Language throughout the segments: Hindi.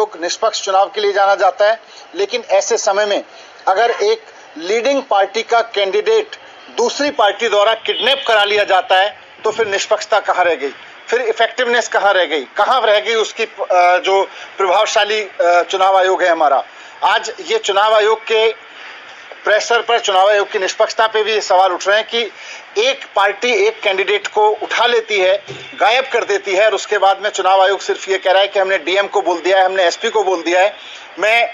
आयोग निष्पक्ष चुनाव के लिए जाना जाता है, लेकिन ऐसे समय में अगर एक लीडिंग पार्टी का कैंडिडेट दूसरी पार्टी द्वारा किडनैप करा लिया जाता है तो फिर निष्पक्षता कहाँ रह गई, फिर इफेक्टिवनेस कहाँ रह गई, कहाँ रह गई उसकी जो प्रभावशाली चुनाव आयोग है हमारा। आज ये चुनाव आयोग के प्रेशर पर, चुनाव आयोग की निष्पक्षता पे भी ये सवाल उठ रहे हैं कि एक पार्टी एक कैंडिडेट को उठा लेती है, गायब कर देती है और उसके बाद में चुनाव आयोग सिर्फ ये कह रहा है कि हमने डीएम को बोल दिया है, हमने एसपी को बोल दिया है। मैं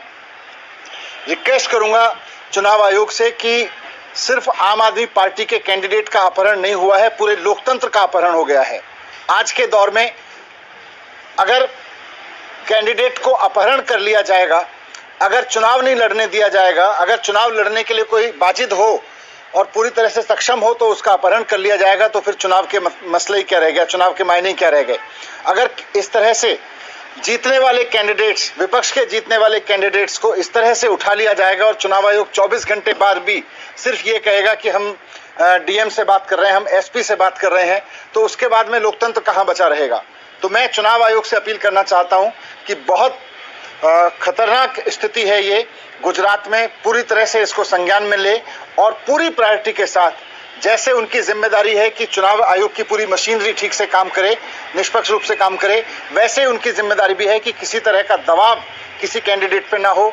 रिक्वेस्ट करूंगा चुनाव आयोग से कि सिर्फ आम आदमी पार्टी के कैंडिडेट का अपहरण नहीं हुआ है, पूरे लोकतंत्र का अपहरण हो गया है। आज के दौर में अगर कैंडिडेट को अपहरण कर लिया जाएगा, अगर चुनाव नहीं लड़ने दिया जाएगा, अगर चुनाव लड़ने के लिए कोई बाजिद हो और पूरी तरह से सक्षम हो तो उसका अपहरण कर लिया जाएगा, तो फिर चुनाव के मसले ही क्या रह गया, चुनाव के मायने क्या रह गए। अगर इस तरह से जीतने वाले कैंडिडेट्स, विपक्ष के जीतने वाले कैंडिडेट्स को इस तरह से उठा लिया जाएगा और चुनाव आयोग 24 घंटे बाद भी सिर्फ ये कहेगा कि हम डीएम से बात कर रहे हैं, हम एसपी से बात कर रहे हैं, तो उसके बाद में लोकतंत्र कहाँ बचा रहेगा। तो मैं चुनाव आयोग से अपील करना चाहता हूँ कि बहुत खतरनाक स्थिति है ये गुजरात में, पूरी तरह से इसको संज्ञान में ले और पूरी प्रायोरिटी के साथ, जैसे उनकी जिम्मेदारी है कि चुनाव आयोग की पूरी मशीनरी ठीक से काम करे, निष्पक्ष रूप से काम करे, वैसे उनकी जिम्मेदारी भी है कि किसी तरह का दबाव किसी कैंडिडेट पे ना हो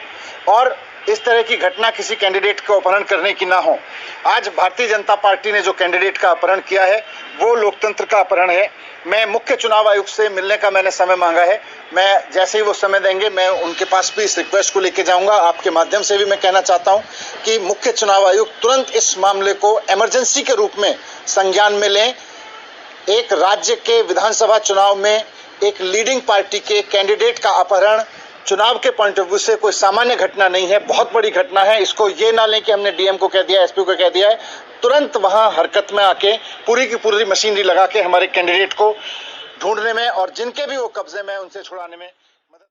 और इस तरह की घटना किसी कैंडिडेट को अपहरण करने की ना हो। आज भारतीय जनता पार्टी ने जो कैंडिडेट का अपहरण किया है वो लोकतंत्र का अपहरण है। मैं मुख्य चुनाव आयुक्त से मिलने का मैंने समय मांगा है, मैं जैसे ही वो समय देंगे मैं उनके पास भी इस रिक्वेस्ट को लेके जाऊंगा। आपके माध्यम से भी मैं कहना चाहता हूं कि मुख्य चुनाव आयुक्त तुरंत इस मामले को इमरजेंसी के रूप में संज्ञान में लें। एक राज्य के विधानसभा चुनाव में एक लीडिंग पार्टी के कैंडिडेट का अपहरण चुनाव के पॉइंट ऑफ व्यू से कोई सामान्य घटना नहीं है, बहुत बड़ी घटना है। इसको ये ना लें कि हमने डीएम को कह दिया, एसपी को कह दिया है। तुरंत वहां हरकत में आके पूरी की पूरी मशीनरी लगा के हमारे कैंडिडेट को ढूंढने में और जिनके भी वो कब्जे में उनसे छुड़ाने में